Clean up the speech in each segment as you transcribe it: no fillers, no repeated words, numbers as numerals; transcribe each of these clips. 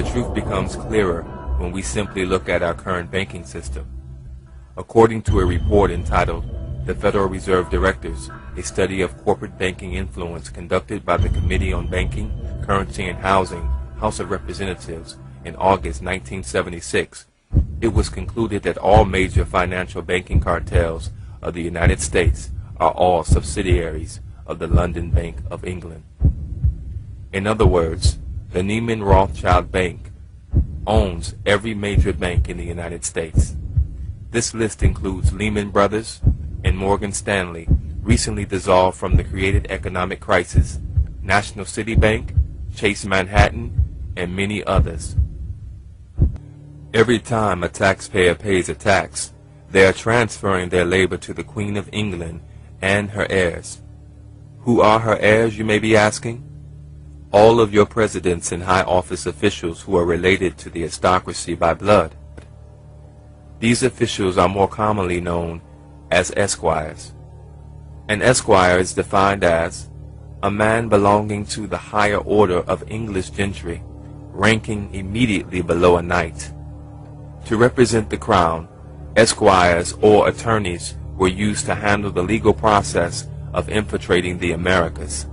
the truth becomes clearer when we simply look at our current banking system. According to a report entitled The Federal Reserve Directors, a study of corporate banking influence conducted by the Committee on Banking, Currency and Housing, House of Representatives, in August 1976, it was concluded that all major financial banking cartels of the United States are all subsidiaries of the London Bank of England. In other words, the Lehman Rothschild Bank owns every major bank in the United States. This list includes Lehman Brothers and Morgan Stanley, recently dissolved from the created economic crisis, National City Bank, Chase Manhattan, and many others. Every time a taxpayer pays a tax, they are transferring their labor to the Queen of England and her heirs. Who are her heirs, you may be asking? All of your presidents and high office officials who are related to the aristocracy by blood. These officials are more commonly known as esquires. An esquire is defined as a man belonging to the higher order of English gentry, ranking immediately below a knight. To represent the crown, esquires or attorneys were used to handle the legal process of infiltrating the Americas.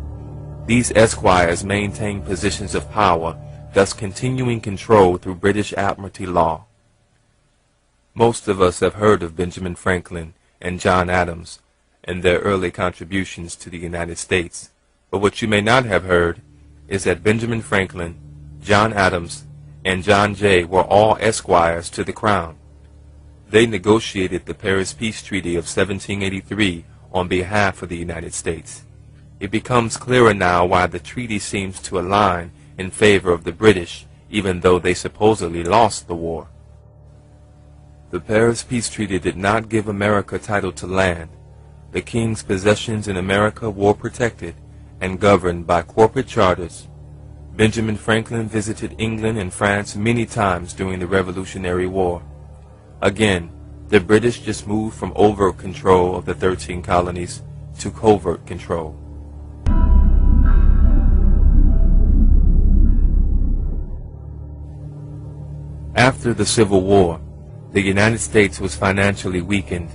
These esquires maintained positions of power, thus continuing control through British Admiralty law. Most of us have heard of Benjamin Franklin and John Adams and their early contributions to the United States, but what you may not have heard is that Benjamin Franklin, John Adams, and John Jay were all esquires to the crown. They negotiated the Paris Peace Treaty of 1783 on behalf of the United States. It becomes clearer now why the treaty seems to align in favor of the British, even though they supposedly lost the war. The Paris Peace Treaty did not give America title to land. The king's possessions in America were protected and governed by corporate charters. Benjamin Franklin visited England and France many times during the Revolutionary War. Again, the British just moved from overt control of the 13 colonies to covert control. After the Civil War, the United States was financially weakened.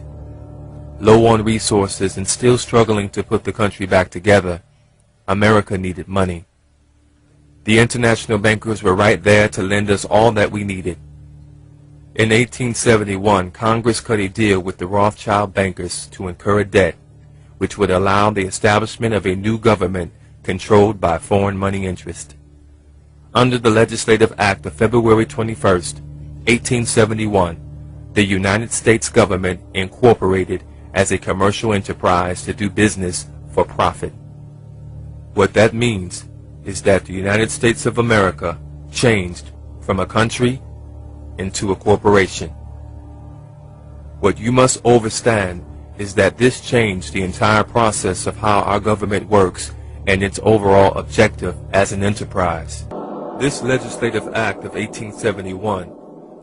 Low on resources and still struggling to put the country back together, America needed money. The international bankers were right there to lend us all that we needed. In 1871, Congress cut a deal with the Rothschild bankers to incur a debt, which would allow the establishment of a new government controlled by foreign money interest. Under the Legislative Act of February 21, 1871, the United States government incorporated as a commercial enterprise to do business for profit. What that means is that the United States of America changed from a country into a corporation. What you must understand is that this changed the entire process of how our government works and its overall objective as an enterprise. This Legislative Act of 1871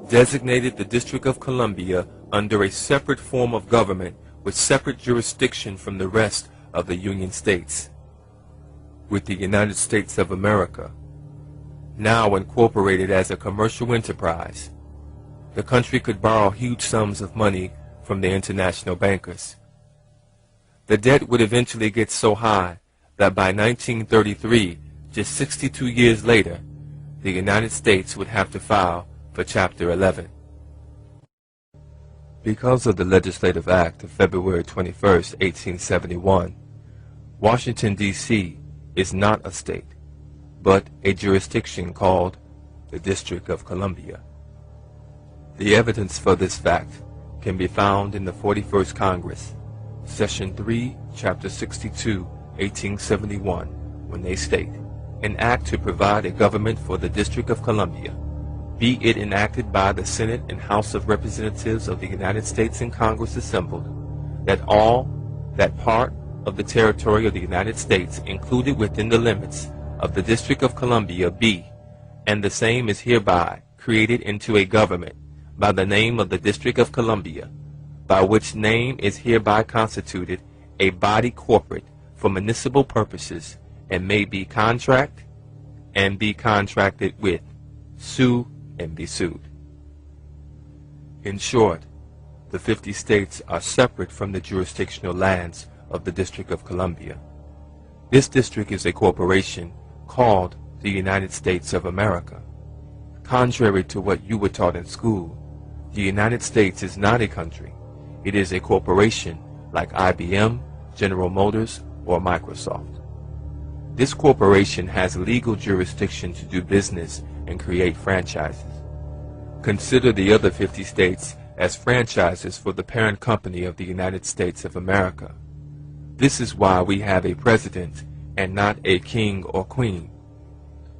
designated the District of Columbia under a separate form of government with separate jurisdiction from the rest of the Union States. With the United States of America now incorporated as a commercial enterprise, the country could borrow huge sums of money from the international bankers. The debt would eventually get so high that by 1933, just 62 years later, the United States would have to file for Chapter 11. Because of the Legislative Act of February 21, 1871, Washington, D.C. is not a state, but a jurisdiction called the District of Columbia. The evidence for this fact can be found in the 41st Congress, Session 3, Chapter 62, 1871, when they state, "An act to provide a government for the District of Columbia, be it enacted by the Senate and House of Representatives of the United States and Congress assembled, that part of the territory of the United States included within the limits of the District of Columbia be, and the same is hereby created into a government by the name of the District of Columbia, by which name is hereby constituted a body corporate for municipal purposes, and may be contracted with sue, and be sued. In short, the 50 states are separate from the jurisdictional lands of the District of Columbia. This district is a corporation called the United States of America. Contrary to what you were taught in school, the United States is not a country. It is a corporation like IBM, General Motors, or Microsoft. This corporation has legal jurisdiction to do business and create franchises. Consider the other 50 states as franchises for the parent company of the United States of America. This is why we have a president and not a king or queen.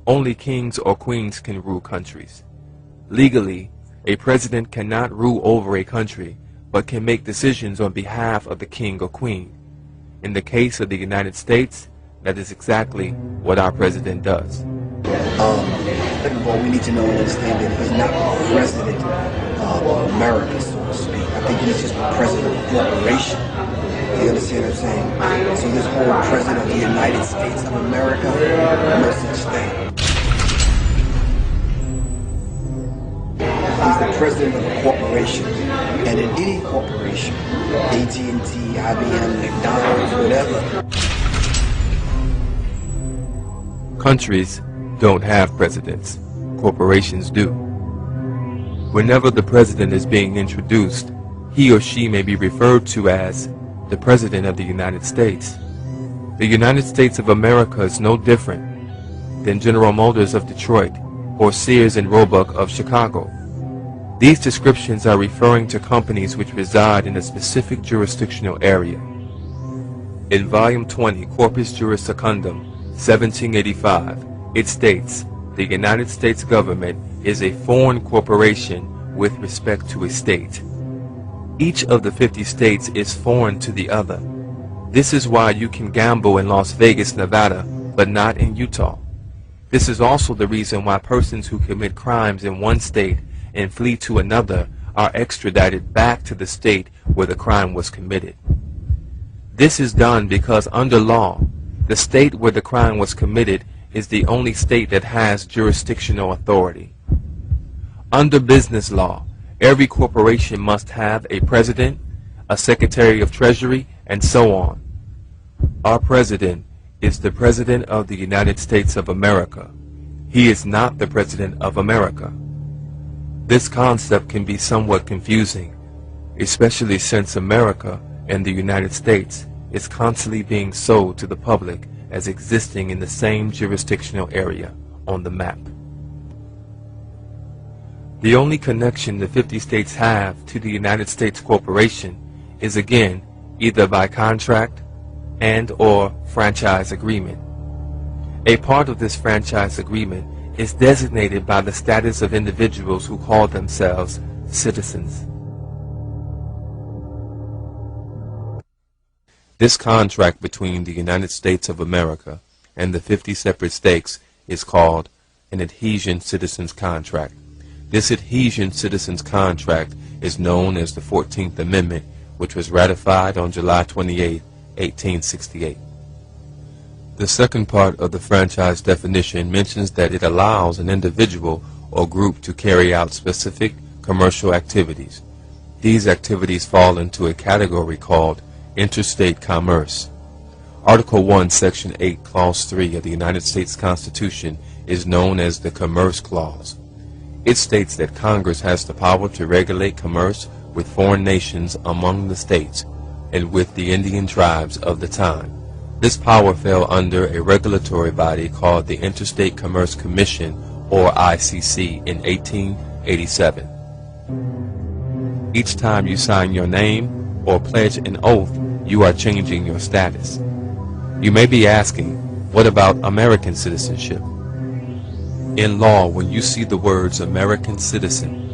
Only kings or queens can rule countries. Legally, a president cannot rule over a country, but can make decisions on behalf of the king or queen. In the case of the United States, that is exactly what our president does. Second of all, we need to know and understand that he's not the president of America, so to speak. I think he's just the president of a corporation. You understand what I'm saying? So this whole president of the United States of America, no such thing. He's the president of a corporation. And in any corporation, AT&T, IBM, McDonald's, whatever. Countries don't have presidents. Corporations do. Whenever the president is being introduced, he or she may be referred to as the President of the United States. The United States of America is no different than General Motors of Detroit or Sears and Roebuck of Chicago. These descriptions are referring to companies which reside in a specific jurisdictional area. In Volume 20, Corpus Juris Secundum, 1785, it states, the United States government is a foreign corporation with respect to a state. Each of the 50 states is foreign to the other. This is why you can gamble in Las Vegas, Nevada, but not in Utah. This is also the reason why persons who commit crimes in one state and flee to another are extradited back to the state where the crime was committed. This is done because under law, the state where the crime was committed is the only state that has jurisdictional authority. Under business law, every corporation must have a president, a secretary of treasury, and so on. Our president is the president of the United States of America. He is not the president of America. This concept can be somewhat confusing, especially since America and the United States is constantly being sold to the public as existing in the same jurisdictional area on the map. The only connection the 50 states have to the United States Corporation is again either by contract and or franchise agreement. A part of this franchise agreement is designated by the status of individuals who call themselves citizens. This contract between the United States of America and the 50 separate states is called an adhesion citizens contract. This adhesion citizens contract is known as the 14th Amendment, which was ratified on July 28, 1868. The second part of the franchise definition mentions that it allows an individual or group to carry out specific commercial activities. These activities fall into a category called interstate commerce. Article 1, Section 8, Clause 3 of the United States Constitution is known as the Commerce Clause. It states that Congress has the power to regulate commerce with foreign nations among the states and with the Indian tribes of the time. This power fell under a regulatory body called the Interstate Commerce Commission, or ICC, in 1887. Each time you sign your name or pledge an oath, you are changing your status. You may be asking, what about American citizenship? In law, when you see the words American citizen,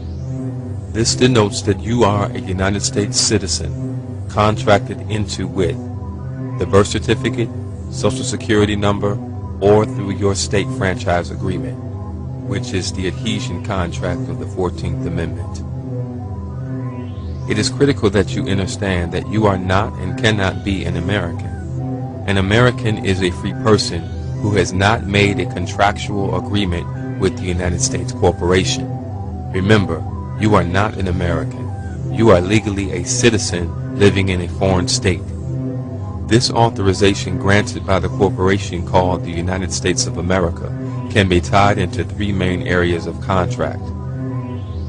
this denotes that you are a United States citizen contracted into with the birth certificate, social security number, or through your state franchise agreement, which is the adhesion contract of the 14th Amendment. It is critical that you understand that you are not and cannot be an American. An American is a free person who has not made a contractual agreement with the United States Corporation. Remember, you are not an American. You are legally a citizen living in a foreign state. This authorization granted by the corporation called the United States of America can be tied into three main areas of contract,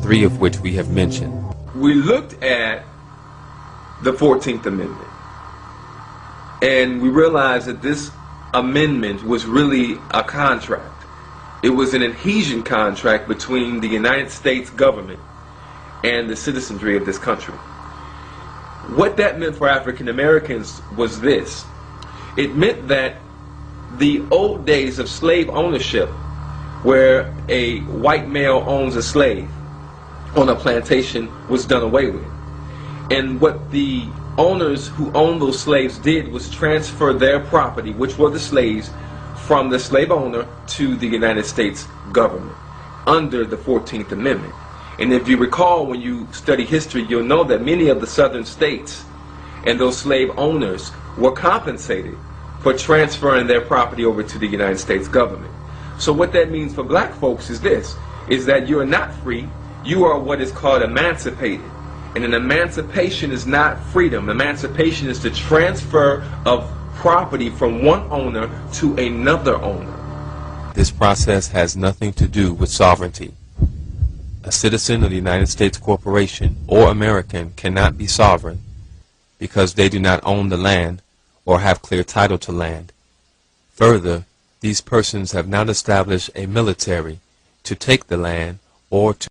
three of which we have mentioned. We looked at the 14th Amendment, and we realized that this amendment was really a contract. It was an adhesion contract between the United States government and the citizenry of this country. What that meant for African Americans was this. It meant that the old days of slave ownership, where a white male owns a slave on a plantation, was done away with. And what the owners who owned those slaves did was transfer their property, which were the slaves, from the slave owner to the United States government under the 14th Amendment. And if you recall, when you study history, you'll know that many of the southern states and those slave owners were compensated for transferring their property over to the United States government. So what that means for black folks is this, is that you are not free, you are what is called emancipated. And an emancipation is not freedom. Emancipation is the transfer of property from one owner to another owner. This process has nothing to do with sovereignty. A citizen of the United States Corporation or American cannot be sovereign because they do not own the land or have clear title to land. Further, these persons have not established a military to take the land or to